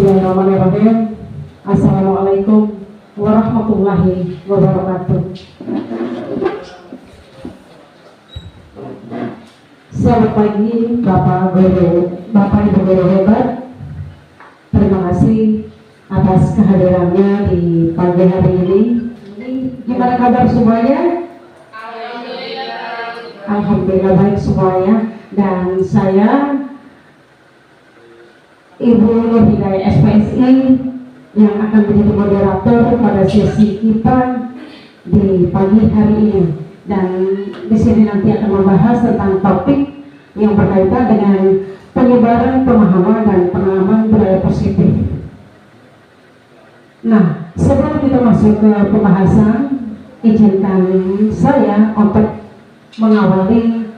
Bismillahirrahmanirrahim. Assalamualaikum warahmatullahi wabarakatuh. Selamat pagi Bapak Ibu Guru hebat. Terima kasih atas kehadirannya di pagi hari ini. Gimana kabar semuanya? Alhamdulillah baik semuanya. Dan saya Ibu Nur Hidayah SPSI yang akan menjadi moderator pada sesi kita di pagi hari ini. Dan di sini nanti akan membahas tentang topik yang berkaitan dengan penyebaran pemahaman dan pengalaman budaya positif. Nah, sebelum kita masuk ke pembahasan, izinkan saya untuk mengawali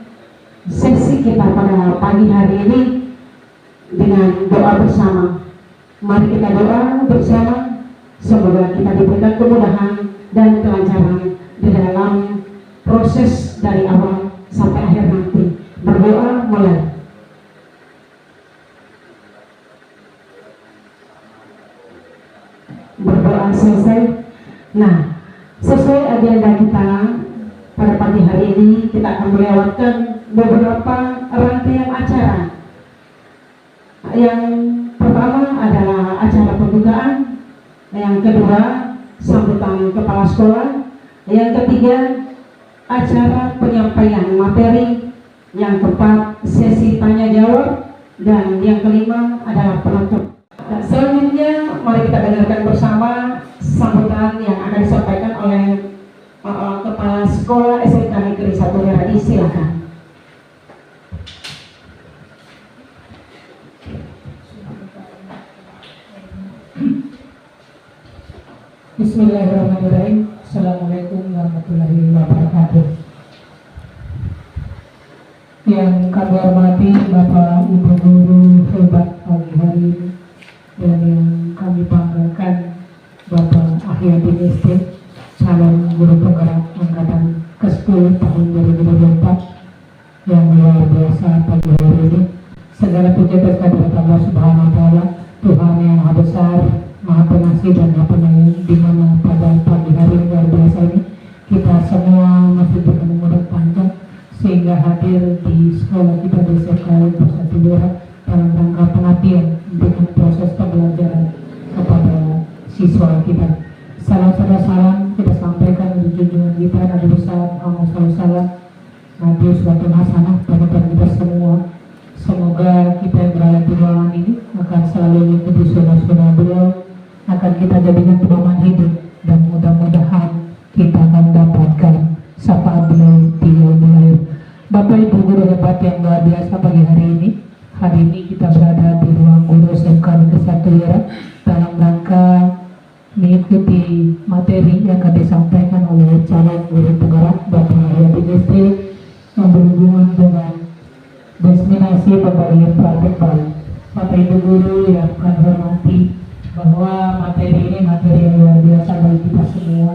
sesi kita pada pagi hari ini dengan doa bersama. Mari kita doa bersama, semoga kita diberikan kemudahan dan kelancaran di dalam proses dari awal sampai akhir nanti. Berdoa mulai. Berdoa selesai. Nah, sesuai agenda kita pada pagi hari ini, kita akan melewatkan beberapa rangkaian acara. Yang pertama adalah acara pembukaan, yang kedua sambutan kepala sekolah, yang ketiga acara penyampaian materi, yang keempat sesi tanya jawab, dan yang kelima adalah penutup. Dan selanjutnya mari kita dengarkan bersama sambutan yang akan disampaikan oleh kepala sekolah SMK Negeri 1 Heradi. Silakan. Bismillahirrahmanirrahim. Assalamualaikum warahmatullahi wabarakatuh. Yang kami hormati Bapak Ibu Guru hebat pagi hari ini, dan yang kami banggakan Bapak Ahyadin ST, calon guru penggerak angkatan ke-10 tahun 2024 yang luar biasa pagi hari ini. Segala puji kehadirat Allah Subhanahu wa Ta'ala, Tuhan yang Maha Besar, Maha Pengasih dan Maha Penyayang, di mana pada pagi hari luar biasa ini kita semua masih dengan umur panjang sehingga hadir di sekolah kita di SMK Negeri 1 dalam rangka pengabdian dengan proses pembelajaran kepada siswa kita. Salam kita sampaikan untuk junjungan kita Nabi besar Muhammad SAW, Nabi Uswatun Hasanah bagi kita semua. Semoga kita yang berada di ruangan ini akan selalu mengikuti sunnah-sunnah beliau, akan kita jadikan pedoman hidup, dan mudah-mudahan kita mendapatkan syafaat beliau di yaumul akhir. Bapak Ibu Guru hebat yang luar biasa pagi hari ini kita berada di ruang guru SMK Negeri 1 ya, dalam rangka mengikuti materi yang akan disampaikan oleh calon guru penggerak Bapak Ahyadin ST yang berhubungan dengan destinasi pemberian praktek baik. Bapak Ibu Guru yang kami hormati, bahwa materi ini materi yang luar biasa bagi kita semua.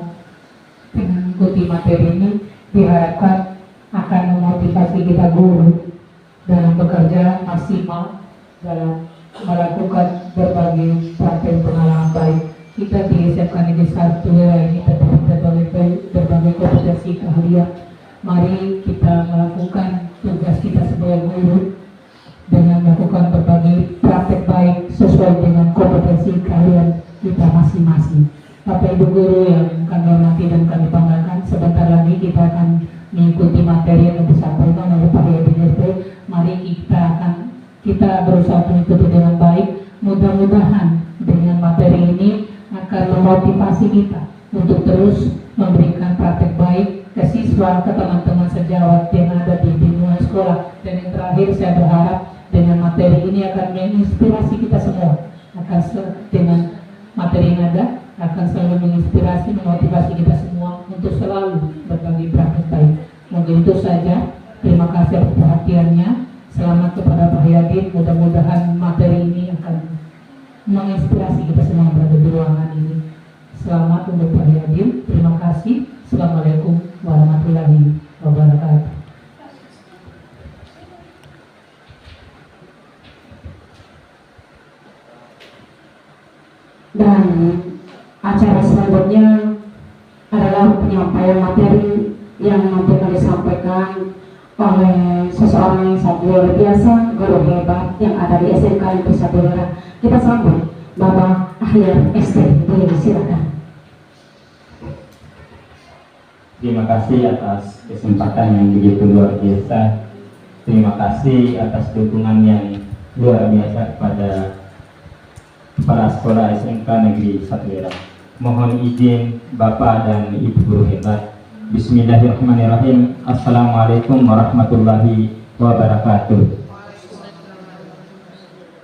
Dengan mengikuti materi ini diharapkan akan memotivasi kita guru dalam bekerja maksimal dalam melakukan berbagai praktek pengalaman baik. Kita di SMK Negeri 1 ini terdiri berbagai kompetensi keahlian. Mari kita melakukan tugas kita sebagai guru dengan melakukan berbagai praktek baik sesuai dengan kompetensi keahlian kita masing-masing. Bapak Ibu Guru yang kami hormati dan kami banggakan, sebentar lagi kita akan mengikuti materi yang disampaikan oleh Pak Ahyadin ST. Mari kita berusaha mengikuti dengan baik. Mudah-mudahan dengan materi ini akan memotivasi kita untuk terus memberikan praktek baik ke siswa, ke teman-teman sejawat yang ada di lingkungan sekolah. Dan yang terakhir, saya berharap dengan materi ini akan menginspirasi kita semua, dengan materi yang ada akan selalu menginspirasi, memotivasi kita semua untuk selalu berbagi praktek baik. Mungkin itu saja. Terima kasih atas perhatiannya. Selamat kepada Pak Ahyadin. Mudah-mudahan materi ini akan menginspirasi kita semua berada di ruangan ini. Selamat untuk Pak Ahyadin. Terima kasih. Assalamualaikum warahmatullahi wabarakatuh. Dan acara selanjutnya adalah penyampaian materi yang nanti akan disampaikan oleh seseorang yang sangat luar biasa, guru hebat yang ada di SMK Negeri 1 Wira. Kita sambut Bapak Ahyar ST. Silakan. Terima kasih atas kesempatan yang begitu luar biasa. Terima kasih atas dukungan yang luar biasa kepada para sekolah SMK Negeri 1 Wira. Mohon izin Bapak dan Ibu guru hebat. Bismillahirrahmanirrahim. Assalamualaikum warahmatullahi wabarakatuh.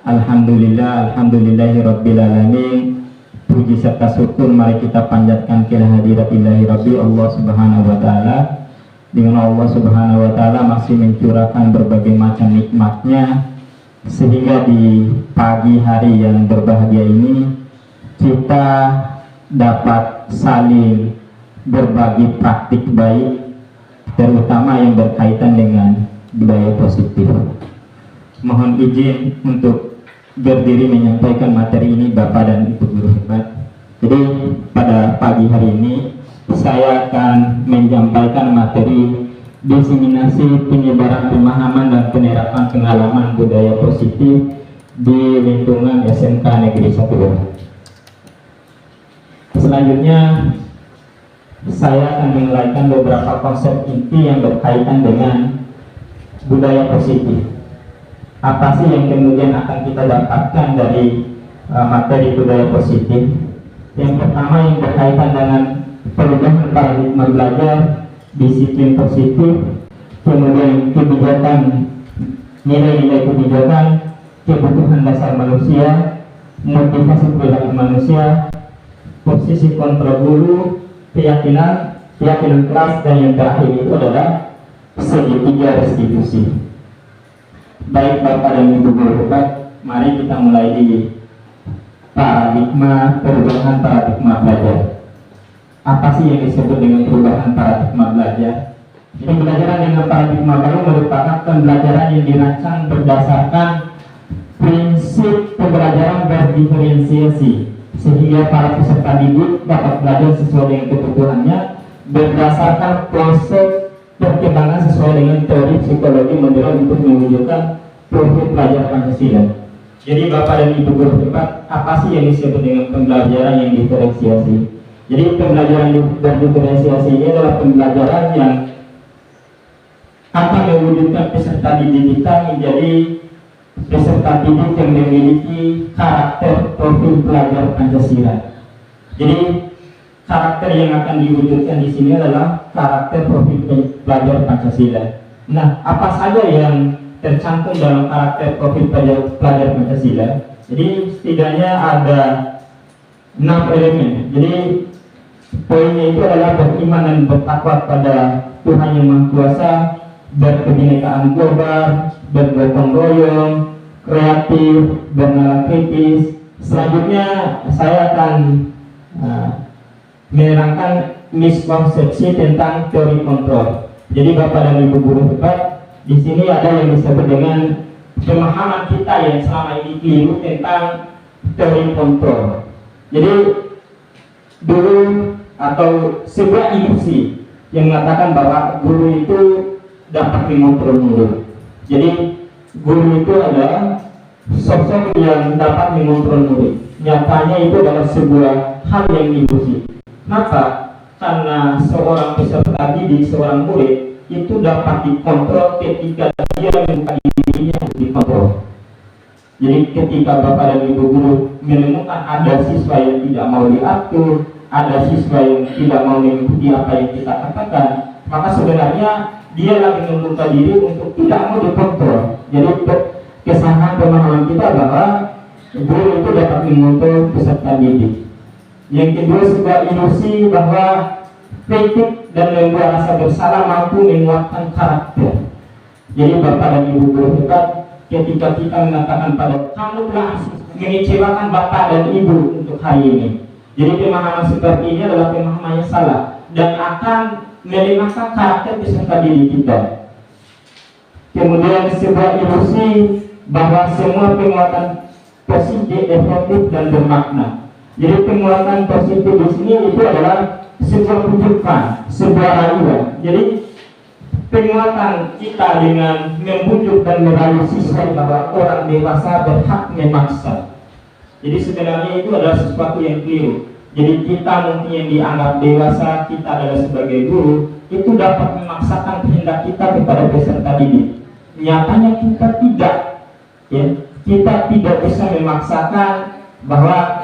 Alhamdulillahirabbil alamin. Puji serta syukur mari kita panjatkan kehadirat ilahi Rabbi Allah Subhanahu wa taala. Dengan Allah Subhanahu wa taala masih mencurahkan berbagai macam nikmatnya, sehingga di pagi hari yang berbahagia ini kita dapat saling berbagi praktik baik, terutama yang berkaitan dengan budaya positif. Mohon izin untuk berdiri menyampaikan materi ini Bapak dan Ibu guru hebat. Jadi pada pagi hari ini saya akan menyampaikan materi diseminasi penyebaran pemahaman dan penerapan pengalaman budaya positif di lingkungan SMK Negeri 1 Wira. Selanjutnya saya akan menguraikan beberapa konsep inti yang berkaitan dengan budaya positif. Apa sih yang kemudian akan kita dapatkan dari materi budaya positif? Yang pertama yang berkaitan dengan perubahan paradigma belajar, disiplin positif, kemudian kebijakan, nilai-nilai kebijakan, kebutuhan dasar manusia, motivasi perilaku manusia, posisi kontrol guru, keyakinan kelas, dan yang terakhir itu adalah segitiga restitusi. Baik Bapak dan Ibu guru hebat, mari kita mulai di perubahan paradigma belajar. Apa sih yang disebut dengan perubahan paradigma belajar? Jadi pembelajaran dengan paradigma baru merupakan pembelajaran yang dirancang berdasarkan prinsip pembelajaran berdiferensiasi, sehingga para peserta didik dapat belajar sesuai dengan kebutuhannya berdasarkan proses perkembangan sesuai dengan teori psikologi modern untuk mewujudkan profil pelajar Pancasila. Jadi Bapak dan Ibu guru hebat, apa sih yang disebut dengan pembelajaran yang diferensiasi? Jadi pembelajaran yang berdiferensiasi ini adalah pembelajaran yang akan mewujudkan peserta didik kita menjadi peserta didik yang memiliki karakter profil pelajar Pancasila. Jadi karakter yang akan diwujudkan di sini adalah karakter profil pelajar Pancasila. Nah, apa saja yang tercantum dalam karakter profil pelajar Pancasila? Jadi setidaknya ada 6 elemen. Jadi poinnya itu adalah beriman dan bertakwa pada Tuhan Yang Maha Kuasa, berkebinekaan global, bergotong royong, kreatif, bernalar kritis. Selanjutnya saya akan menerangkan miskonsepsi tentang teori kontrol. Jadi Bapak dan Ibu guru hebat, di sini ada yang disebut dengan pemahaman kita yang selama ini keliru tentang teori kontrol. Jadi dulu atau sebuah ilusi yang mengatakan bahwa guru itu dapat mengontrol murid. Jadi guru itu adalah sosok yang dapat mengontrol murid. Nyatanya itu adalah sebuah hal yang ilusi. Kenapa? Karena seorang peserta didik, seorang murid itu dapat dikontrol ketika dia membuka dirinya untuk dikontrol. Jadi ketika Bapak dan Ibu guru menemukan ada siswa yang tidak mau diatur, ada siswa yang tidak mau mengikuti apa yang kita katakan, maka sebenarnya dia lagi membuka diri untuk tidak mau dikontrol. Jadi kesalahan pemahaman kita bahwa guru itu dapat mengontrol peserta didik. Yang kedua, sebuah ilusi bahwa kritik dan membuat rasa bersalah mampu menguatkan karakter. Jadi Bapak dan Ibu guru hebat, ketika kita mengatakan pada kamu telah mengecewakan Bapak dan Ibu untuk hari ini. Jadi pemahaman seperti ini adalah pemahaman yang salah dan akan melemahkan karakter peserta didik kita. Kemudian sebuah ilusi bahwa semua penguatan positif, efektif dan bermakna. Jadi penguatan positif di sini itu adalah sebuah rujukan, sebuah rayuan. Jadi penguatan kita dengan membujuk dan merayu siswa bahwa orang dewasa berhak memaksa. Jadi sebenarnya itu adalah sesuatu yang keliru. Jadi kita mungkin yang dianggap dewasa, kita adalah sebagai guru, itu dapat memaksakan kehendak kita kepada peserta didik. Nyatanya kita tidak, ya, kita tidak bisa memaksakan bahwa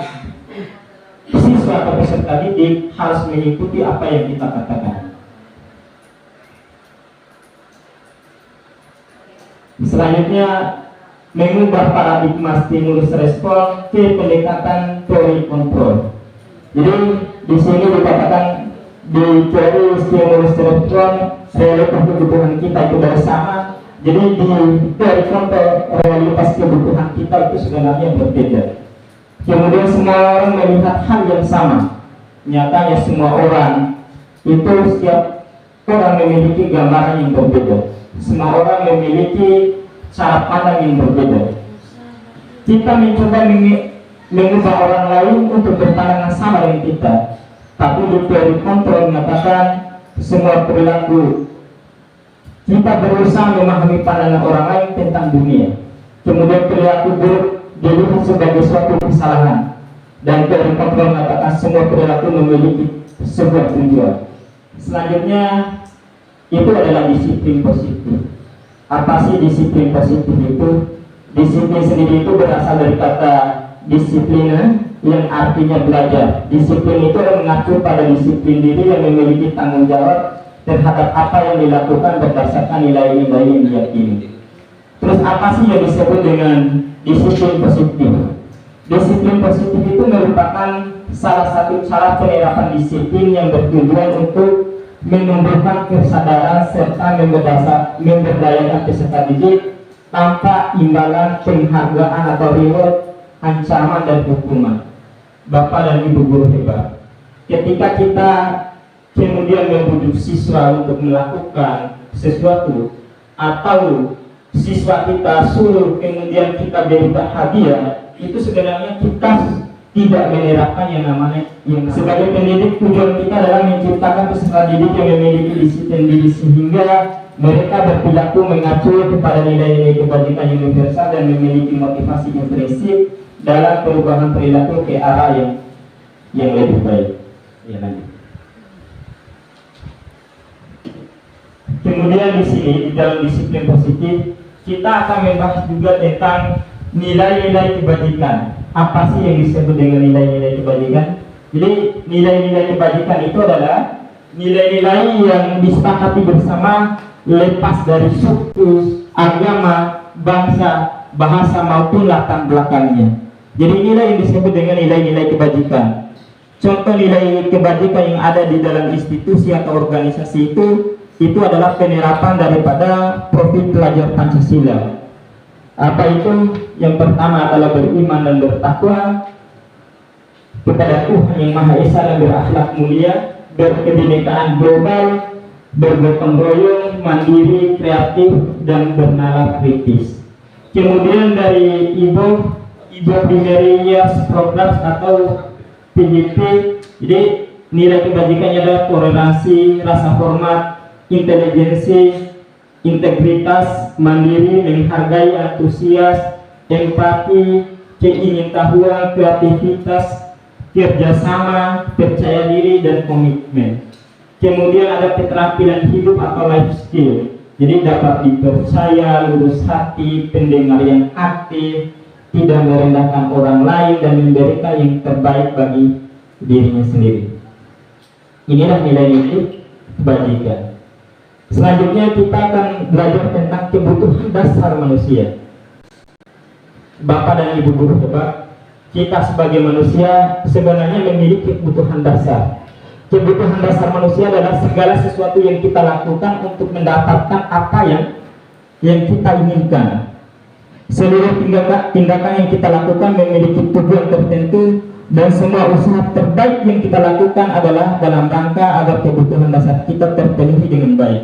siswa atau peserta didik harus mengikuti apa yang kita katakan. Selanjutnya, mengubah paradigma stimulus respon ke pendekatan teori kontrol. Jadi di sini dikatakan di teori stimulus respon realitas kebutuhan kita itu dari sama. Jadi di teori kontrol realitas kebutuhan kita itu sebenarnya berbeda. Kemudian semua orang melihat hal yang sama. Nyatanya semua orang itu, setiap orang memiliki gambaran yang berbeda. Semua orang memiliki cara pandang yang berbeda. Kita mencoba mengubah orang lain untuk berpandangan sama dengan kita, tapi di teori kontrol mengatakan semua perilaku kita berusaha memahami pandangan orang lain tentang dunia. Kemudian perilaku buruk dilihat sebagai suatu kesalahan, dan teori kontrol mengatakan semua perilaku memiliki sebuah tujuan. Selanjutnya itu adalah disiplin positif. Apa sih disiplin positif itu? Disiplin sendiri itu berasal dari kata disiplina yang artinya belajar. Disiplin itu mengacu pada disiplin diri yang memiliki tanggung jawab terhadap apa yang dilakukan berdasarkan nilai-nilai yang diyakini. Terus apa sih yang disebut dengan disiplin positif? Disiplin positif itu merupakan salah satu cara penerapan disiplin yang bertujuan untuk menumbuhkan kesadaran serta memberdayakan peserta didik tanpa imbalan, penghargaan atau reward, ancaman dan hukuman. Bapak dan Ibu guru hebat, ketika kita kemudian membujuk siswa untuk melakukan sesuatu, atau siswa kita suruh kemudian kita beri hadiah, itu sebenarnya kita tidak menerapkan yang namanya sebagai pendidik. Tujuan kita adalah menciptakan peserta didik yang memiliki disiplin diri sehingga mereka berperilaku mengacu kepada nilai-nilai kebajikan universal dan memiliki motivasi intrinsik dalam perubahan perilaku ke arah yang lebih baik. Ya, lanjut. Kemudian di sini di dalam disiplin positif kita akan membahas juga tentang nilai-nilai kebajikan. Apa sih yang disebut dengan nilai-nilai kebajikan? Jadi nilai-nilai kebajikan itu adalah nilai-nilai yang disepakati bersama lepas dari suku, agama, bangsa, bahasa maupun latar belakangnya. Jadi inilah yang disebut dengan nilai-nilai kebajikan. Contoh nilai kebajikan yang ada di dalam institusi atau organisasi itu adalah penerapan daripada profil pelajar Pancasila. Apa itu? Yang pertama adalah beriman dan bertakwa kepada Tuhan yang Maha Esa dan berakhlak mulia, berkebinekaan global, bergotong royong, mandiri, kreatif, dan bernalar kritis. Kemudian dari Ibu Primary Years Program atau PJP, jadi nilai kebajikannya adalah toleransi, rasa hormat, intelijensi, integritas, mandiri, menghargai, antusias, empati, keingintahuan, kreativitas, kerjasama, percaya diri, dan komitmen. Kemudian ada keterampilan hidup atau life skill. Jadi dapat dipercaya, lurus hati, pendengar yang aktif, tidak merendahkan orang lain, dan memberikan yang terbaik bagi dirinya sendiri. Inilah nilai-nilai kebajikan. Selanjutnya kita akan belajar tentang kebutuhan dasar manusia. Bapak dan Ibu guru hebat, kita sebagai manusia sebenarnya memiliki kebutuhan dasar. Kebutuhan dasar manusia adalah segala sesuatu yang kita lakukan untuk mendapatkan apa yang kita inginkan. Seluruh tindakan yang kita lakukan memiliki tujuan tertentu, dan semua usaha terbaik yang kita lakukan adalah dalam rangka agar kebutuhan dasar kita terpenuhi dengan baik.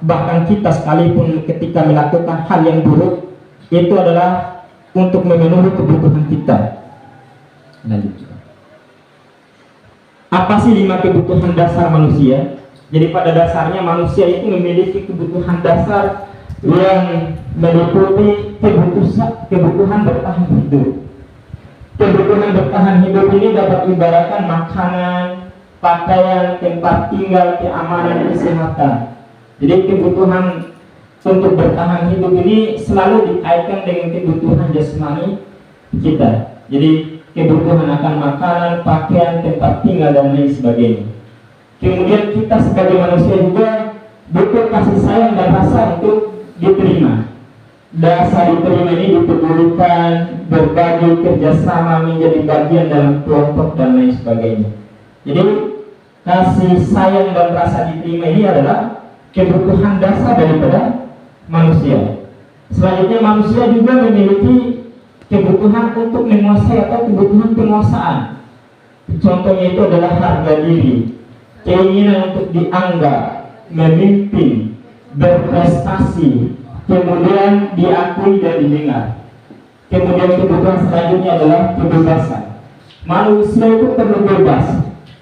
Bahkan kita sekalipun ketika melakukan hal yang buruk, itu adalah untuk memenuhi kebutuhan kita. Lanjut. Apa sih 5 kebutuhan dasar manusia? Jadi pada dasarnya manusia itu memiliki kebutuhan dasar yang meliputi kebutuhan bertahan hidup. Kebutuhan bertahan hidup ini dapat ibaratkan makanan, pakaian, tempat tinggal, keamanan, kesehatan. Jadi kebutuhan untuk bertahan hidup ini selalu dikaitkan dengan kebutuhan jasmani kita. Jadi kebutuhan akan makanan, pakaian, tempat tinggal, dan lain sebagainya. Kemudian kita sebagai manusia juga butuh kasih sayang dan rasa untuk diterima. Rasa diterima ini dipedulikan, berbagi, kerjasama, menjadi bagian dalam kelompok, dan lain sebagainya. Jadi kasih sayang dan rasa diterima ini adalah kebutuhan dasar daripada manusia. Selanjutnya manusia juga memiliki kebutuhan untuk menguasai atau kebutuhan penguasaan. Contohnya itu adalah harga diri, keinginan untuk dianggap, memimpin, berprestasi, kemudian diakui dan didengar. Kemudian kebutuhan selanjutnya adalah kebebasan. Manusia itu perlu bebas,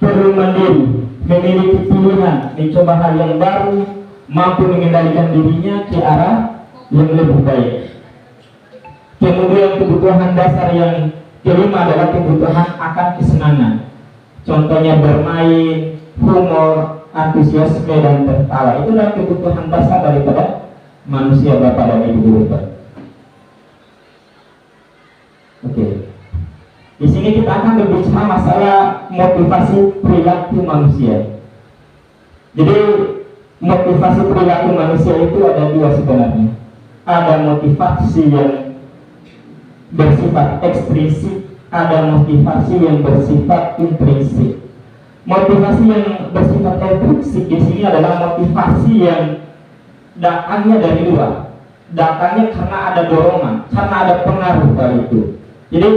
perlu mandiri, memiliki pilihan, mencoba hal yang baru, mampu mengendalikan dirinya ke arah yang lebih baik. Kemudian kebutuhan dasar yang kelima adalah kebutuhan akan kesenangan. Contohnya bermain, humor, antusiasme, dan tertawa. Itulah kebutuhan dasar daripada manusia, Bapak dan Ibu. Oke. Di sini kita akan berbicara masalah motivasi perilaku manusia. Jadi motivasi perilaku manusia itu ada dua sebenarnya. Ada motivasi yang bersifat ekstrinsik, ada motivasi yang bersifat intrinsik. Motivasi yang bersifat ekstrinsik di sini adalah motivasi yang datangnya dari luar, datangnya karena ada dorongan, karena ada pengaruh dari itu. Jadi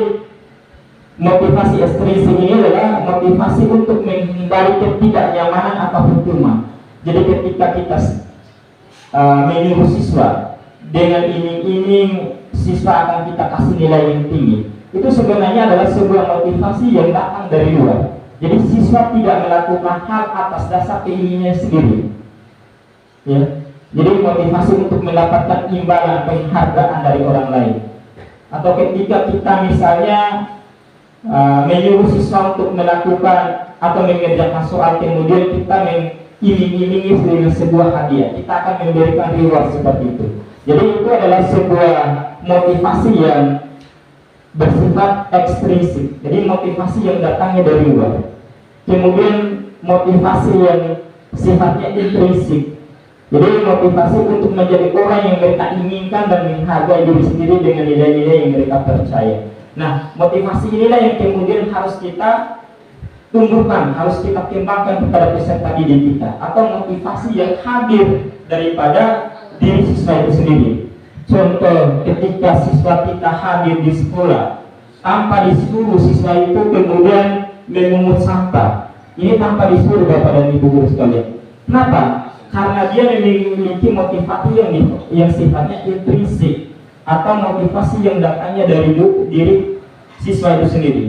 motivasi ekstrinsik ini adalah motivasi untuk menghindari ketidaknyamanan atau hukuman. Jadi ketika kita menyuruh siswa dengan iming-iming siswa akan kita kasih nilai yang tinggi, itu sebenarnya adalah sebuah motivasi yang datang dari luar. Jadi siswa tidak melakukan hal atas dasar keinginannya sendiri, ya. Jadi motivasi untuk mendapatkan imbalan, penghargaan dari orang lain. Atau ketika kita misalnya menyuruh siswa untuk melakukan atau mengerjakan soal, kemudian kita mengiming-imingi dengan sebuah hadiah, kita akan memberikan reward seperti itu. Jadi itu adalah sebuah motivasi yang bersifat ekstrinsik. Jadi motivasi yang datangnya dari luar. Kemudian motivasi yang sifatnya intrinsik. Jadi motivasi untuk menjadi orang yang mereka inginkan dan menghargai diri sendiri dengan nilai-nilai yang mereka percaya. Nah, motivasi inilah yang kemudian harus kita tumbuhkan, harus kita kembangkan kepada peserta didik kita. Atau motivasi yang hadir daripada diri siswa itu sendiri. Contoh, ketika siswa kita hadir di sekolah tanpa disuruh siswa itu kemudian memungut sampah, ini tanpa disuruh Bapak dan Ibu guru sekalian. Kenapa? Karena dia memiliki motivasi yang sifatnya intrinsik, atau motivasi yang datangnya dari diri siswa itu sendiri,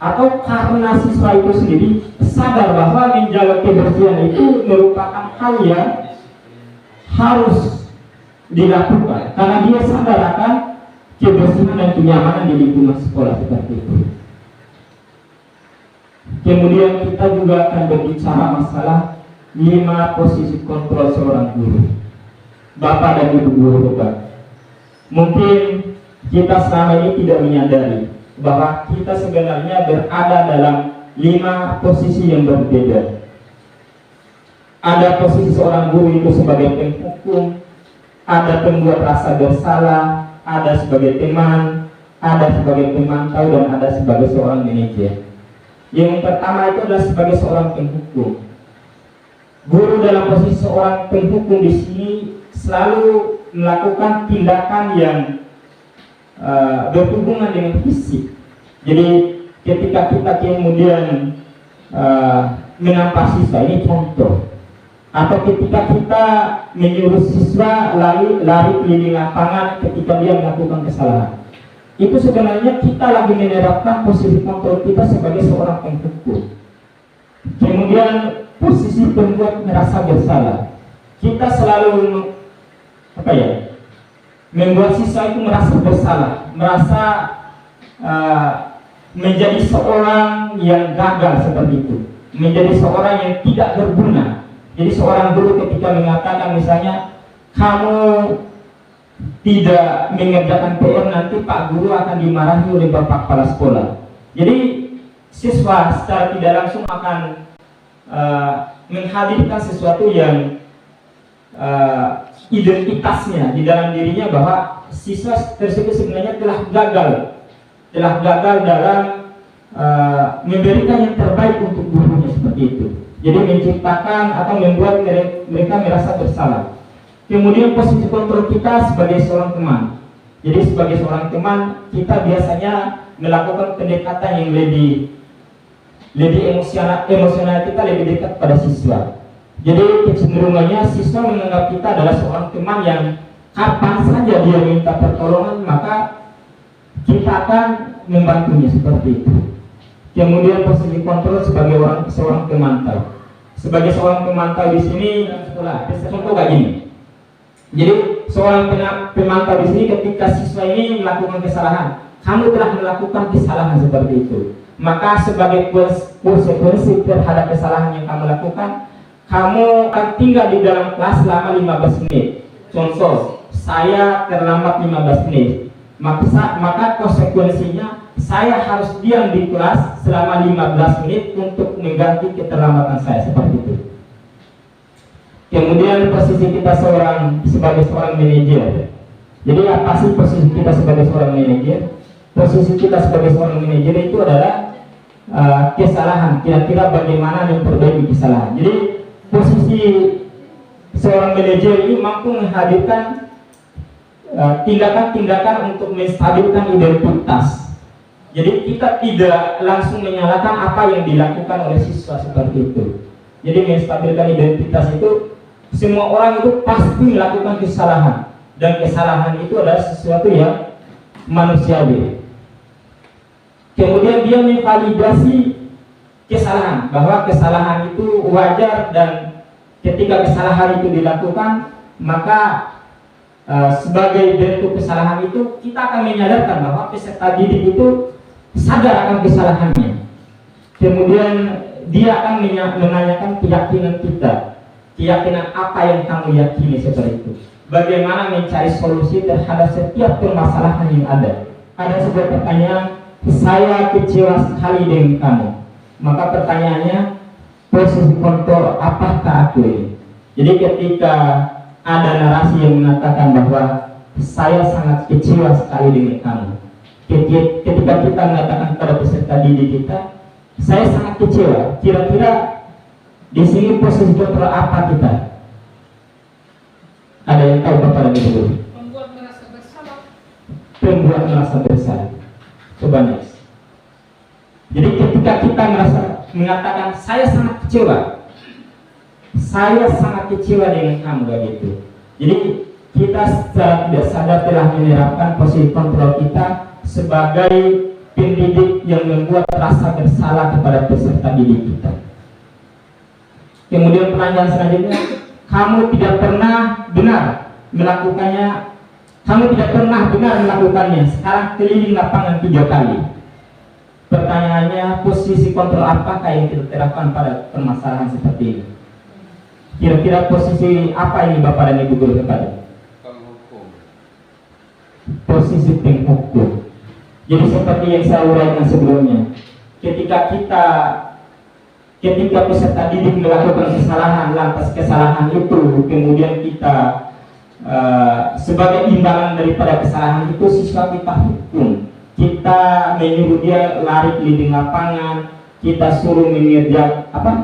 atau karena siswa itu sendiri sadar bahwa menjaga kebersihan itu merupakan hal yang harus dilakukan karena dia sadar akan kebersihan dan kenyamanan di lingkungan sekolah seperti itu. Kemudian kita juga akan berbicara masalah 5 posisi kontrol seorang guru. Bapak dan Ibu guru Bapak, mungkin kita selama ini tidak menyadari bahwa kita sebenarnya berada dalam 5 posisi yang berbeda. Ada posisi seorang guru itu sebagai penghukum, ada pembuat rasa bersalah, ada sebagai teman, ada sebagai pemantau, dan ada sebagai seorang manajer. Yang pertama itu adalah sebagai seorang penghukum. Guru dalam posisi seorang penghukum di sini selalu melakukan tindakan yang berhubungan dengan fisik. Jadi ketika kita kemudian menampak siswa, ini contoh. Atau ketika kita menyuruh siswa lari keliling lapangan ketika dia melakukan kesalahan. itu sebenarnya kita lagi menerapkan posisi kontrol kita sebagai seorang penghukum. Kemudian posisi pembuat merasa bersalah, kita selalu membuat siswa itu merasa bersalah, merasa menjadi seorang yang gagal seperti itu, menjadi seorang yang tidak berguna. Jadi seorang guru ketika mengatakan misalnya kamu tidak mengerjakan PR, nanti Pak Guru akan dimarahi oleh Bapak Kepala Sekolah. Jadi siswa secara tidak langsung akan menghadirkan sesuatu yang identitasnya di dalam dirinya bahwa siswa tersebut sebenarnya telah gagal dalam memberikan yang terbaik untuk gurunya seperti itu. Jadi menciptakan atau membuat mereka merasa bersalah. Kemudian posisi kontrol kita sebagai seorang teman. Jadi sebagai seorang teman kita biasanya melakukan pendekatan yang lebih emosional kita lebih dekat pada siswa. Jadi kecenderungannya siswa menganggap kita adalah seorang teman yang kapan saja dia minta pertolongan maka kita akan membantunya seperti itu. Kemudian posisi kontrol sebagai seorang pemantau. Sebagai seorang pemantau di sini sekolah, contoh kayak gini. Jadi seorang pemantau di sini ketika siswa ini melakukan kesalahan, kamu telah melakukan kesalahan seperti itu. Maka sebagai konsekuensi terhadap kesalahan yang kamu lakukan, kamu akan tinggal di dalam kelas selama 15 menit. Contoh, saya terlambat 15 menit. Maka konsekuensinya saya harus diam di kelas selama 15 menit untuk mengganti keterlambatan saya seperti itu. Kemudian posisi kita sebagai seorang manajer. Jadi apa sih posisi kita sebagai seorang manajer? Posisi kita sebagai seorang manajer itu adalah kesalahan. Kira-kira bagaimana memperbaiki kesalahan. Jadi posisi seorang manajer ini mampu menghadirkan tindakan-tindakan untuk menstabilkan identitas. Jadi kita tidak langsung menyalahkan apa yang dilakukan oleh siswa seperti itu. Jadi menstabilkan identitas itu, semua orang itu pasti melakukan kesalahan, dan kesalahan itu adalah sesuatu yang manusiawi. Kemudian dia memvalidasi kesalahan, bahwa kesalahan itu wajar, dan ketika kesalahan itu dilakukan maka sebagai bentuk kesalahan itu kita akan menyadarkan bahwa peserta didik itu sadar akan kesalahannya. Kemudian dia akan menanyakan keyakinan kita, keyakinan apa yang kamu yakini seperti itu. Bagaimana mencari solusi terhadap setiap permasalahan yang ada. Ada sebuah pertanyaan, saya kecewa sekali dengan kamu. Maka pertanyaannya, posisi kontrol apakah aku ini? Jadi ketika ada narasi yang mengatakan bahwa saya sangat kecewa sekali dengan kamu. Ketika kita mengatakan kepada peserta didik kita, saya sangat kecewa. Kira-kira di sini posisi kontrol apa kita? Ada yang tahu Bapak dan Ibu? Membuat merasa bersalah. Membuat merasa bersalah. Coba next. Jadi ketika kita mengatakan saya sangat kecewa, saya sangat kecewa dengan kamu begitu. Jadi kita secara tidak sadar telah menerapkan posisi kontrol kita sebagai pendidik yang membuat rasa bersalah kepada peserta didik kita. Kemudian pertanyaan selanjutnya, kamu tidak pernah benar melakukannya, sekarang keliling lapangan 3 kali. Pertanyaannya, posisi kontrol apakah yang kita terapkan pada permasalahan seperti ini? Kira-kira posisi apa ini Bapak dan Ibu guru kepada? Penghukum. Posisi penghukum. Jadi seperti yang saya uraikan sebelumnya, ketika peserta didik melakukan kesalahan, lantas kesalahan itu kemudian kita sebagai imbalan daripada kesalahan itu siswa kita hukum. Kita menyuruh dia lari keliling lapangan, kita suruh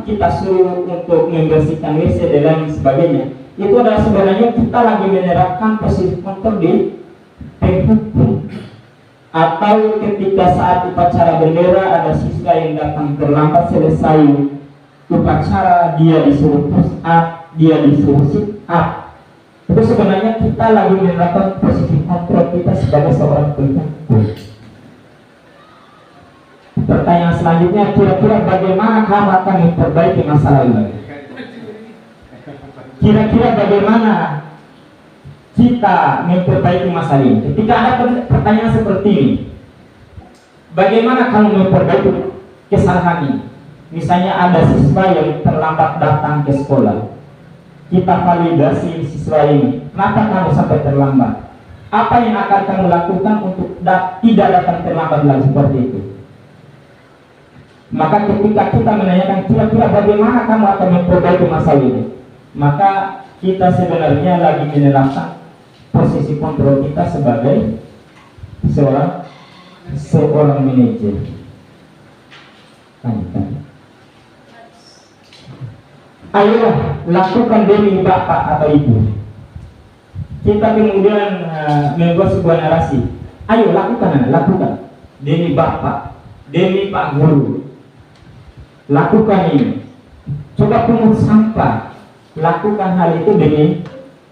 kita suruh untuk membersihkan WC dan lain sebagainya. Itu adalah sebenarnya kita lagi menerapkan posisi kontrol di penghukum. Atau ketika saat upacara bendera ada siswa yang datang terlambat selesai upacara, dia disuruh push up, dia disuruh sit up. Itu sebenarnya kita lagi menerapkan posisi kontrol kita sebagai seorang pentakut. Pertanyaan selanjutnya, kira-kira bagaimana kamu akan memperbaiki masa lalu? Kira-kira bagaimana kita memperbaiki masa ini? Ketika ada pertanyaan seperti ini, bagaimana kamu memperbaiki kesalahan ini? Misalnya ada siswa yang terlambat datang ke sekolah, kita validasi siswa ini, kenapa kamu sampai terlambat? Apa yang akan kamu lakukan untuk tidak datang terlambat lagi seperti itu? Maka ketika kita menanyakan kira-kira bagaimana kamu akan memperbaiki masa ini, maka kita sebenarnya lagi menerapkan posisi kontrol kita sebagai seorang manajer. Ayolah lakukan demi bapak atau ibu. Kita kemudian membuat sebuah narasi. Ayo lakukan demi bapak, demi pak guru. Lakukan ini. Coba pungut sampah. Lakukan hal itu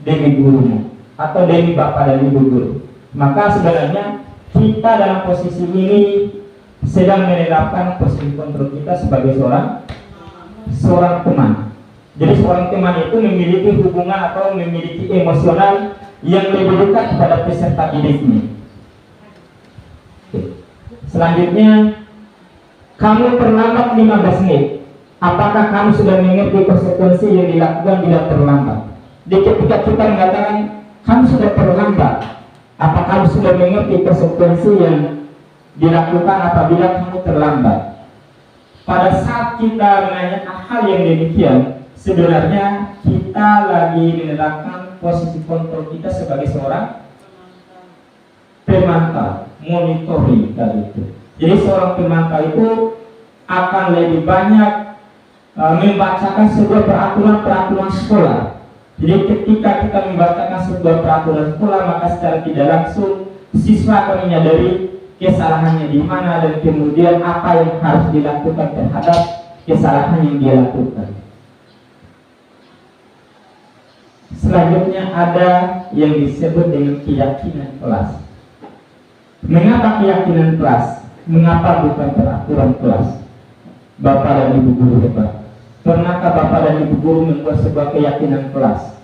demi gurumu atau demi bapak dan ibu guru. Maka sebenarnya kita dalam posisi ini sedang menerapkan posisi kontrol kita sebagai seorang teman. Jadi seorang teman itu memiliki hubungan atau memiliki emosional yang lebih dekat kepada peserta didiknya. Selanjutnya, kamu terlambat 15 menit. Apakah kamu sudah mengerti konsekuensi yang dilakukan bila terlambat? Jadi ketika kita mengatakan kamu sudah terlambat, apa kamu sudah mengerti konsekuensi yang dilakukan apabila kamu terlambat? Pada saat kita menanyakan hal yang demikian, sebenarnya kita lagi menerapkan posisi kontrol kita sebagai seorang pemantau, monitoring tadi itu. Jadi seorang pemantau itu akan lebih banyak membacakan sebuah peraturan sekolah. Jadi ketika kita membacakan sebuah peraturan sekolah, maka secara tidak langsung siswa akan menyadari kesalahannya di mana dan kemudian apa yang harus dilakukan terhadap kesalahan yang dia lakukan. Selanjutnya ada yang disebut dengan keyakinan kelas. Mengapa keyakinan kelas? Mengapa bukan peraturan kelas? Bapak dan Ibu guru hebat. Pernahkah Bapak dan Ibu guru membuat sebuah keyakinan kelas?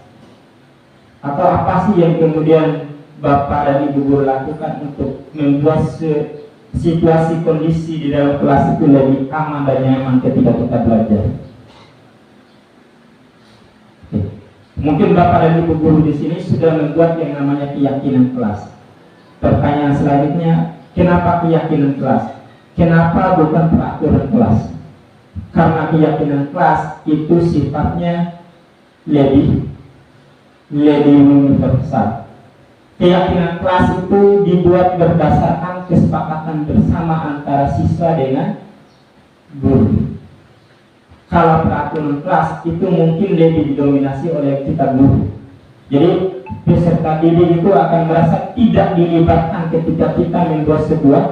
Atau apa sih yang kemudian Bapak dan Ibu guru lakukan untuk membuat situasi kondisi di dalam kelas itu lebih aman dan nyaman ketika kita belajar? Mungkin Bapak dan Ibu guru di sini sudah membuat yang namanya keyakinan kelas. Pertanyaan selanjutnya, kenapa keyakinan kelas? Kenapa bukan peraturan kelas? Karena keyakinan kelas itu sifatnya lebih universal. Keyakinan kelas itu dibuat berdasarkan kesepakatan bersama antara siswa dengan guru. Kalau peraturan kelas itu mungkin lebih didominasi oleh kita guru. Jadi peserta didik itu akan merasa tidak dilibatkan ketika kita membuat sebuah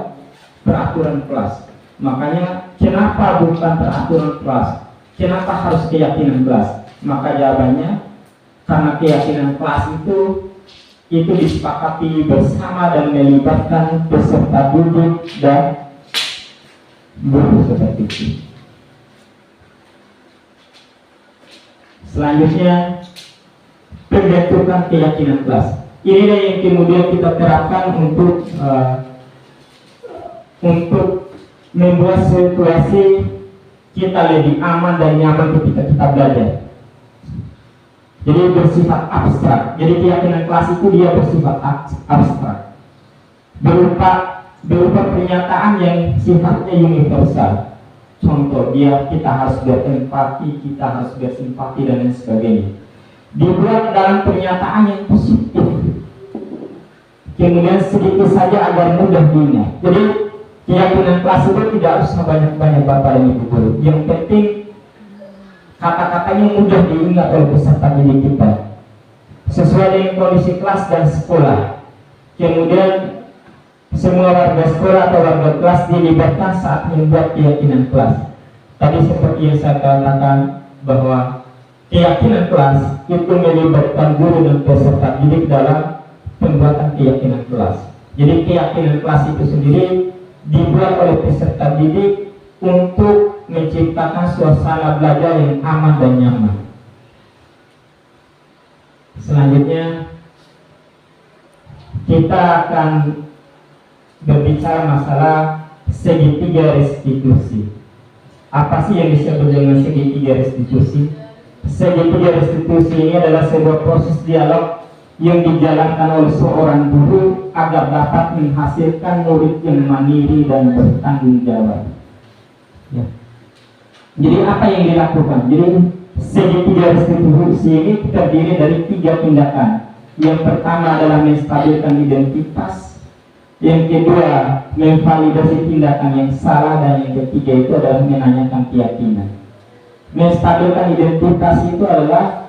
peraturan kelas. Makanya kenapa bukan peraturan kelas? Kenapa harus keyakinan kelas? Maka jawabannya karena keyakinan kelas itu disepakati bersama dan melibatkan peserta didik dan guru seperti itu. Selanjutnya, pembentukan keyakinan kelas. Inilah yang kemudian kita terapkan untuk membuat situasi kita lebih aman dan nyaman ketika kita belajar. Jadi bersifat abstrak. Jadi keyakinan kelas itu dia bersifat abstrak, berupa pernyataan yang sifatnya universal. Contoh, kita harus berempati, kita harus bersimpati dan lain sebagainya. Dibuat dalam pernyataan yang positif, kemudian sedikit saja agar mudah diingat. Jadi keyakinan kelas itu tidak usah banyak-banyak Bapak dan Ibu guru. Yang penting kata-katanya mudah diingat oleh peserta didik kita, sesuai dengan kondisi kelas dan sekolah. Kemudian semua warga sekolah atau warga kelas dilibatkan saat membuat keyakinan kelas. Tadi seperti yang saya katakan bahwa keyakinan kelas itu melibatkan guru dan peserta didik dalam pembuatan keyakinan kelas. Jadi keyakinan kelas itu sendiri dibuat oleh peserta didik untuk menciptakan suasana belajar yang aman dan nyaman. Selanjutnya kita akan berbicara masalah segitiga restitusi. Apa sih yang disebut dengan segitiga restitusi? Segitiga restitusi ini adalah sebuah proses dialog yang dijalankan oleh seorang guru agar dapat menghasilkan murid yang mandiri dan bertanggung jawab. Ya. Jadi apa yang dilakukan? Jadi segitiga restitusi ini terdiri dari 3 tindakan. Yang pertama adalah menstabilkan identitas, yang kedua memvalidasi tindakan yang salah, dan yang ketiga itu adalah menanyakan keyakinan. Menstabilkan identitas itu adalah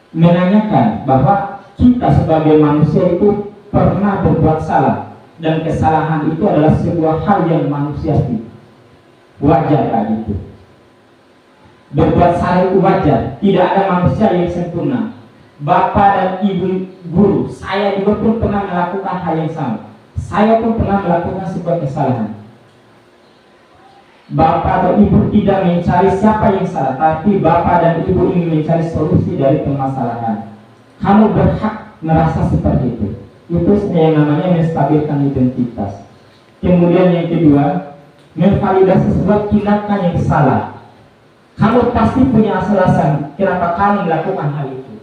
menanyakan bahwa kita sebagai manusia itu pernah berbuat salah, dan kesalahan itu adalah sebuah hal yang manusiawi, wajar kayak gitu. Berbuat salah itu wajar, tidak ada manusia yang sempurna. Bapak dan ibu guru, saya juga pun pernah melakukan hal yang sama. Saya pun pernah melakukan sebuah kesalahan. Bapak atau ibu tidak mencari siapa yang salah, tapi bapak dan ibu ingin mencari solusi dari permasalahan. Kamu berhak merasa seperti itu. Itu yang namanya menstabilkan identitas. Kemudian yang kedua, memvalidasi sebuah tindakan yang salah. Kamu pasti punya alasan kenapa kamu melakukan hal itu.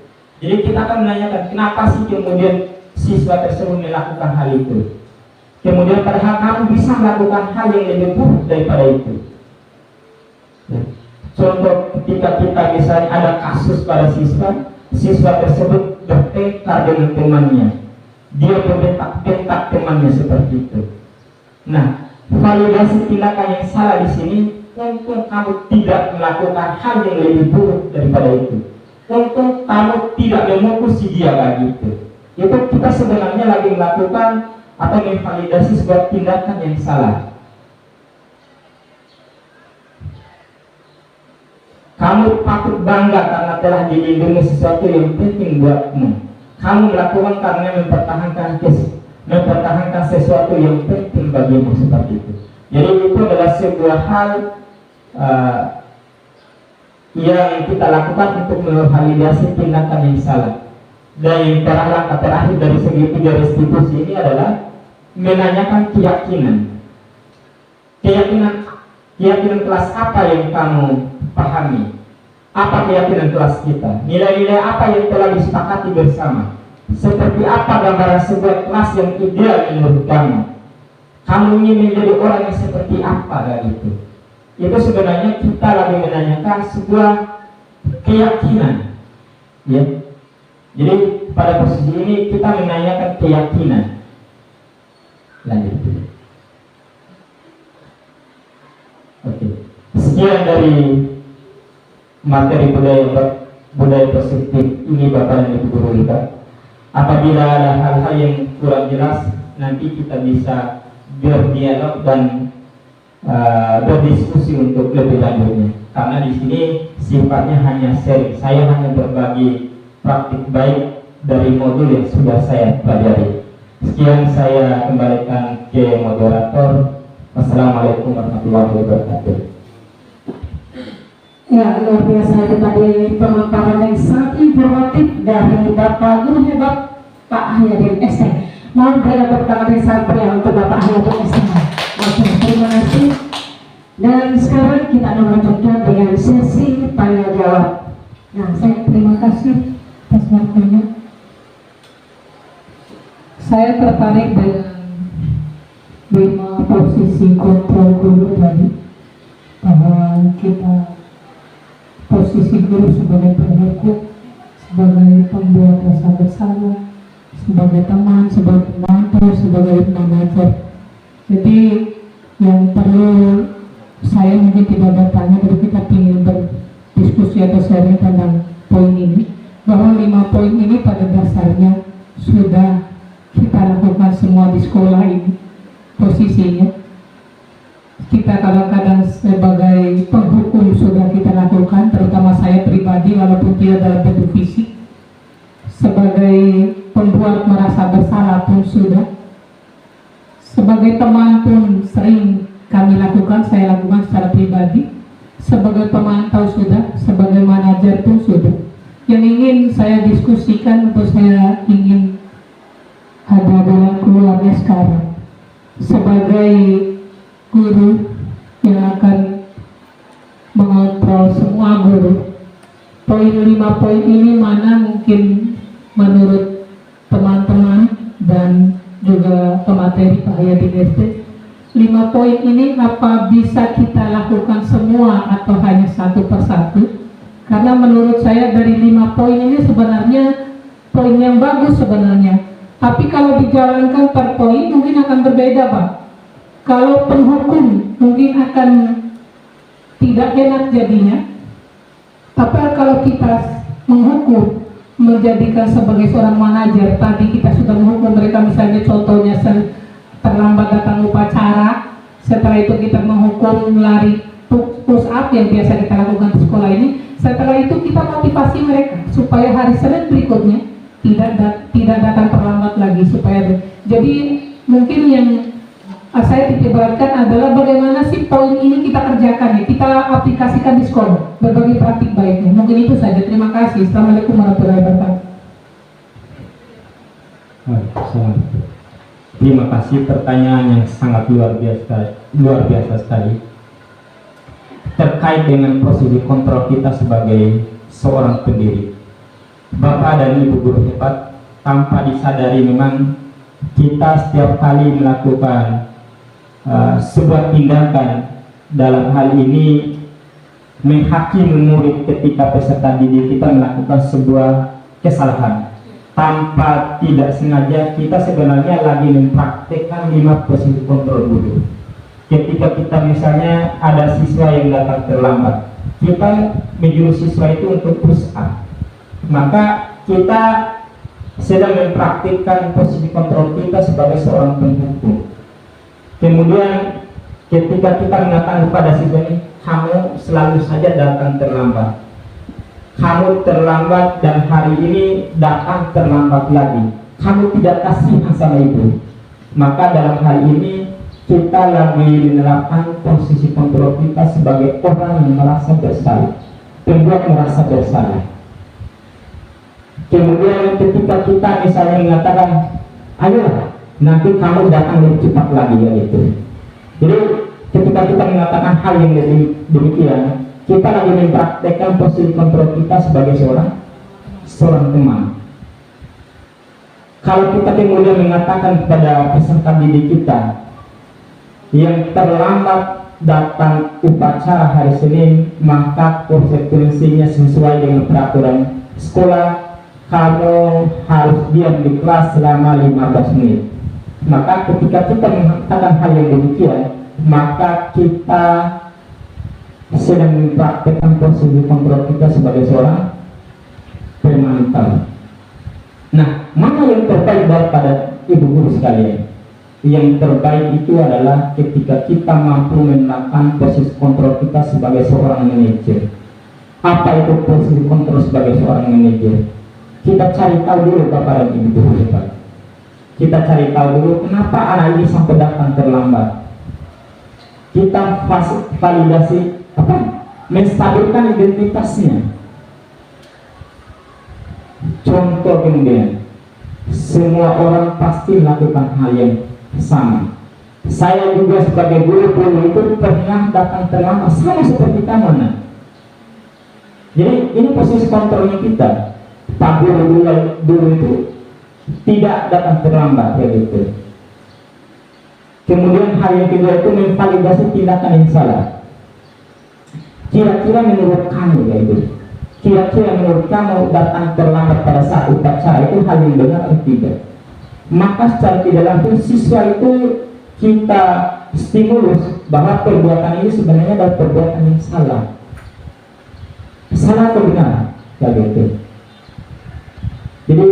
Jadi kita akan menanyakan kenapa sih kemudian siswa tersebut melakukan hal itu. Kemudian padahal kamu bisa melakukan hal yang lebih buruk daripada itu. Ya. Contoh ketika kita misalnya ada kasus pada siswa tersebut bertengkar dengan temannya. Dia membentak-bentak temannya seperti itu. Nah, validasi tindakan yang salah di sini, untung kamu tidak melakukan hal yang lebih buruk daripada itu. Untung kamu tidak memukul si dia kayak gitu. Itu kita sebenarnya lagi melakukan atau memvalidasi sebuah tindakan yang salah. Kamu patut bangga karena telah dilindungi sesuatu yang penting buatmu. Kamu melakukan karena mempertahankan sesuatu yang penting bagimu, seperti itu. Jadi itu adalah sebuah hal yang kita lakukan untuk memvalidasi tindakan yang salah. Dan yang langkah terakhir dari segitiga restitusi ini adalah menanyakan keyakinan. Keyakinan kelas apa yang kamu pahami? Apa keyakinan kelas kita? Nilai-nilai apa yang telah disepakati bersama? Seperti apa gambaran sebuah kelas yang ideal menurut kamu? Kamu ingin menjadi orang yang seperti apa dari itu? Itu sebenarnya kita lagi menanyakan sebuah keyakinan. Ya. Jadi pada posisi ini kita menanyakan keyakinan. Lanjut. Oke. Sekian dari materi budaya positif ini Bapak dan Ibu guru kita. Apabila ada hal-hal yang kurang jelas, nanti kita bisa berdialog dan berdiskusi untuk lebih lanjutnya. Karena di sini sifatnya hanya sharing. Saya hanya berbagi praktik baik dari modul yang sudah saya pelajari. Sekian, saya kembalikan ke moderator. Wassalamualaikum warahmatullahi wabarakatuh. Ya, luar biasa itu tadi pemaparan yang sangat informatif dari Bapak Guru Hebat Pak Haryadin ST. Mohon berikan tepuk tangan yang sangat meriah untuk Bapak Haryadin ST. Terima kasih. Dan sekarang kita akan melanjutkan dengan sesi tanya jawab. Nah, saya terima kasih atas waktunya. Saya tertarik dengan 5 posisi kontrol guru tadi, bahwa kita posisi guru sebagai penghukum, sebagai pembuat rasa bersalah, sebagai teman, sebagai mentor, sebagai manajer. Jadi yang perlu saya mungkin tidak bertanya, tapi kita ingin berdiskusi atau sharing tentang poin ini, bahwa 5 poin ini pada dasarnya sudah kita lakukan semua di sekolah ini. Posisinya kita kadang-kadang sebagai penghukum sudah kita lakukan, terutama saya pribadi walaupun tidak dalam bentuk fisik. Sebagai pembuat merasa bersalah pun sudah. Sebagai teman pun sering kami lakukan, saya lakukan secara pribadi. Sebagai pemantau sudah, sebagai manajer pun sudah. Yang ingin saya diskusikan atau saya ingin ada dalam keluarga sekarang, sebagai guru yang akan mengontrol semua guru. Poin 5 poin ini mana mungkin menurut teman-teman dan juga pemateri Pak Hayadin SD, 5 poin ini apa bisa kita lakukan semua atau hanya satu persatu? Karena menurut saya dari 5 poin ini sebenarnya poin yang bagus sebenarnya, tapi kalau dijalankan per poin mungkin akan berbeda Pak. Kalau penghukum mungkin akan tidak enak jadinya, tapi kalau kita menghukum, menjadikan sebagai seorang manajer, tadi kita sudah menghukum mereka, misalnya contohnya terlambat datang upacara, setelah itu kita menghukum lari push up yang biasa kita lakukan di sekolah ini, setelah itu kita motivasi mereka supaya hari Senin berikutnya tidak datang terlambat lagi, supaya jadi mungkin yang saya titik beratkan adalah bagaimana sih poin ini kita kerjakan ya, kita aplikasikan di sekolah, berbagai praktik baiknya. Mungkin itu saja. Terima kasih. Assalamualaikum warahmatullahi wabarakatuh. Terima kasih, pertanyaan yang sangat luar biasa sekali terkait dengan posisi kontrol kita sebagai seorang pendiri. Bapak dan Ibu guru hebat, tanpa disadari memang kita setiap kali melakukan sebuah tindakan, dalam hal ini menghakimi murid ketika peserta didik kita melakukan sebuah kesalahan, tanpa tidak sengaja kita sebenarnya lagi mempraktekkan 5 posisi kontrol guru. Ketika kita misalnya ada siswa yang datang terlambat, kita menyuruh siswa itu untuk push up, maka kita sedang mempraktikkan posisi kontrol kita sebagai seorang penghukum. Kemudian ketika kita mengatakan kepada siswa ini, kamu selalu saja datang terlambat, kamu terlambat dan hari ini datang terlambat lagi, kamu tidak kasihan sama itu, maka dalam hal ini kita lagi menerapkan posisi kontrol kita sebagai orang yang merasa bersalah, pembuat merasa bersalah. Kemudian ketika kita misalnya mengatakan, ayo nanti kamu datang lebih cepat lagi ya itu. Jadi ketika kita mengatakan hal yang lebih demikian, kita lagi mempraktekkan posisi kontrol kita sebagai seorang teman. Kalau kita kemudian mengatakan kepada peserta didik kita yang terlambat datang upacara hari Senin, maka konsekuensinya sesuai dengan peraturan sekolah, kamu harus diam di kelas selama 15 menit. Maka ketika kita mengatakan hal yang demikian, maka kita sedang mempraktekkan posisi kontrol kita sebagai seorang pemantau. Nah, mana yang terbaik daripada ibu guru sekalian? Yang terbaik itu adalah ketika kita mampu melakukan posisi kontrol kita sebagai seorang manajer. Apa itu posisi kontrol sebagai seorang manajer? Kita cari tahu dulu Bapak dan Ibu guru hebat. Kita cari tahu dulu kenapa anak ini sampai datang terlambat. Kita validasi menstabilkan identitasnya. Contoh kemudian, semua orang pasti melakukan hal yang sama. Saya juga sebagai guru itu pernah datang terlambat, sama seperti kamu. Jadi ini posisi kontrolnya kita. Pak guru dulu itu tidak datang terlambat ya gitu. Kemudian hal yang kedua itu memvalidasi tindakan yang salah. Kira-kira menurut kamu ya itu, kira-kira menurut kamu datang terlambat pada saat upacara itu hal yang benar atau tidak? Maka secara tidak langsung siswa itu kita stimulus bahwa perbuatan ini sebenarnya adalah perbuatan yang salah. Salah atau benar? Ya gitu. Jadi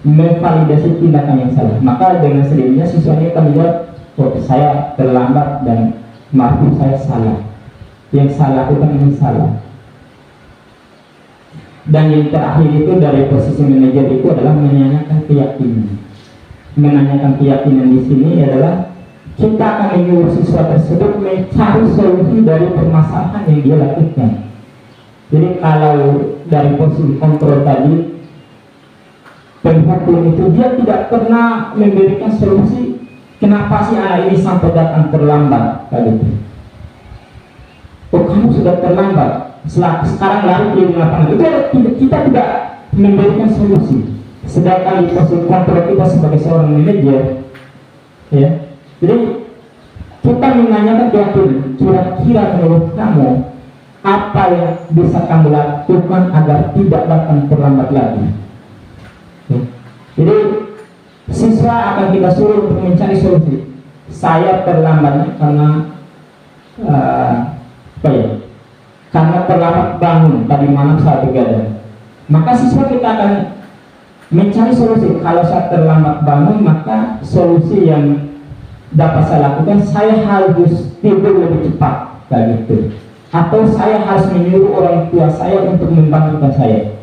memvalidasi tindakan yang salah, maka dengan sendirinya siswanya akan menjawab, oh saya terlambat dan maaf saya salah, yang salah bukan yang salah. Dan yang terakhir itu dari posisi manajer itu adalah menanyakan keyakinan. Menanyakan keyakinan di sini adalah kita akan menyuruh siswa tersebut mencari solusi dari permasalahan yang dia lakukan. Jadi kalau dari posisi kontrol tadi, penghukum itu dia tidak pernah memberikan solusi kenapa sih anak ini sampai datang terlambat tadi. Oh, kamu sudah terlambat. Sekarang lari di lapangan. Itu kita tidak memberikan solusi. Sedangkan di posisi kontrol kita sebagai seorang manajer, ya. Jadi kita menanyakan keyakinan, kira-kira menurut kamu apa yang bisa kamu lakukan agar tidak datang terlambat lagi. Ya. Jadi siswa akan kita suruh untuk mencari solusi. Saya terlambat karena karena terlambat bangun tadi malam saat begadang. Maka siswa kita akan mencari solusi. Kalau saya terlambat bangun, maka solusi yang dapat saya lakukan, saya harus tidur lebih cepat, kayak gitu. Atau saya harus menyuruh orang tua saya untuk membangunkan saya.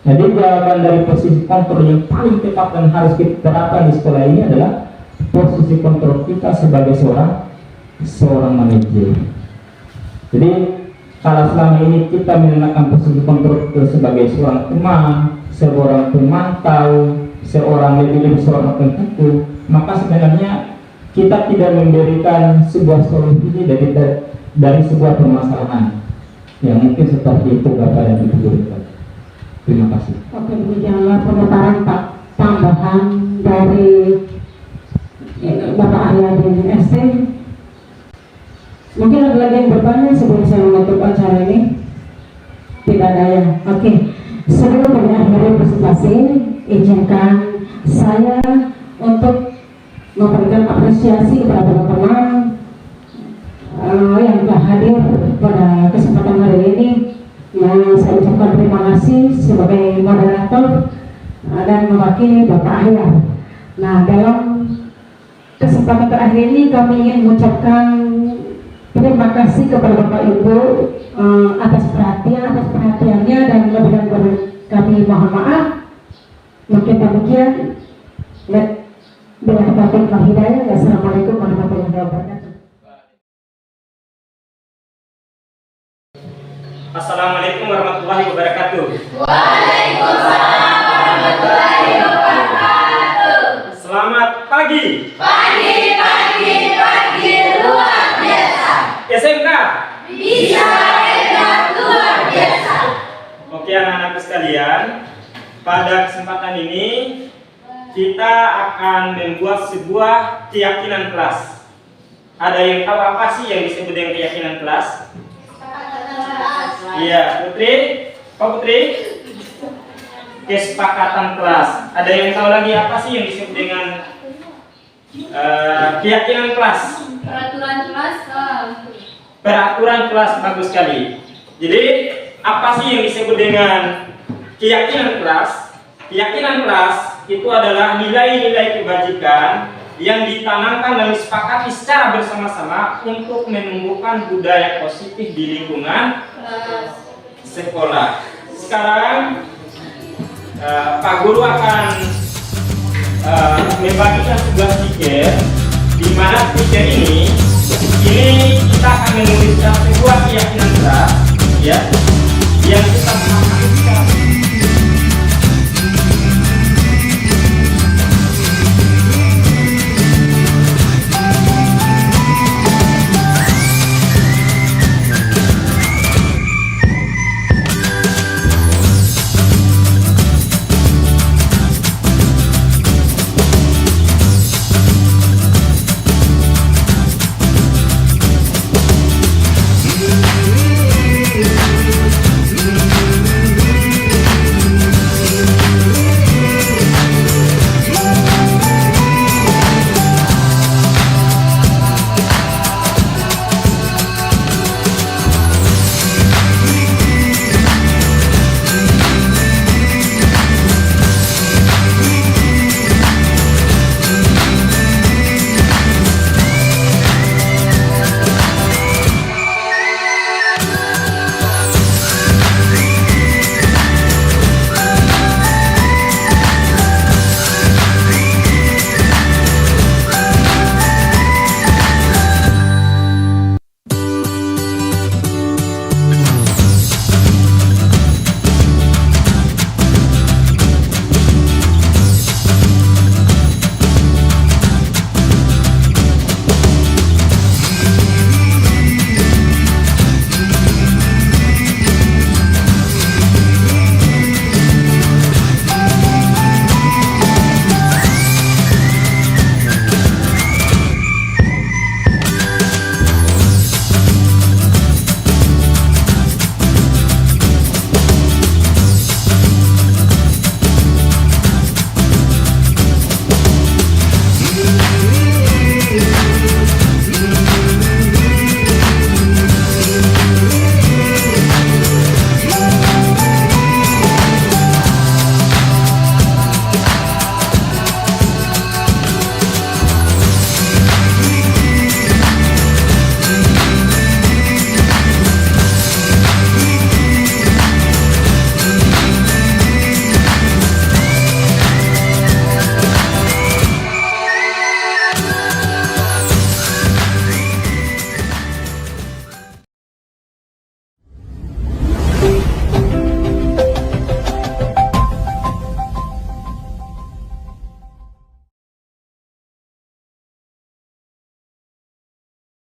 Jadi jawaban dari posisi kontrol yang paling tepat dan harus kita terapkan di sekolah ini adalah posisi kontrol kita sebagai seorang manajer. Jadi kalau selama ini kita menggunakan posisi kontrol sebagai seorang teman, seorang pemantau, seorang seorang penghukum, maka sebenarnya kita tidak memberikan sebuah solusi dari sebuah permasalahan. Ya mungkin seperti itu Bapak dan Ibu Guru. Terima kasih. Oke, demikianlah pemutaran tambahan dari Bapak Aryadi ST. Mungkin ada lagi yang bertanya sebelum saya menutup acara ini? Tidak ada ya. Oke. Sebelum mengakhiri presentasi, izinkan saya untuk memberikan apresiasi kepada teman-teman yang telah hadir pada kesempatan hari ini. Yang saya ucapkan terima kasih sebagai moderator dan mewakili Bapak Ahyar. Nah, dalam kesempatan terakhir ini kami ingin mengucapkan terima kasih kepada Bapak Ibu atas perhatiannya dan lebih-lebih kami mohon maaf. Mungkin demikian. Bila kita hidayah. Assalamualaikum warahmatullahi wabarakatuh. Assalamualaikum warahmatullahi wabarakatuh. Waalaikumsalam warahmatullahi wabarakatuh. Selamat pagi. Pagi luar biasa. SMK Bisa hebat luar biasa. Oke anak-anakku sekalian, pada kesempatan ini kita akan membuat sebuah keyakinan kelas. Ada yang tahu apa sih yang disebut dengan keyakinan kelas? Iya, Putri. Pak Putri? Kesepakatan kelas. Ada yang tahu lagi apa sih yang disebut dengan keyakinan kelas? Peraturan kelas. Peraturan kelas, bagus sekali. Jadi apa sih yang disebut dengan keyakinan kelas? Keyakinan kelas itu adalah nilai-nilai kebajikan yang ditanamkan dan disepakati secara bersama-sama untuk menumbuhkan budaya positif di lingkungan sekolah. Sekarang Pak Guru akan membagikan sebuah stiker, di mana stiker ini kita akan menuliskan sebuah keyakinan keras, ya, yang kita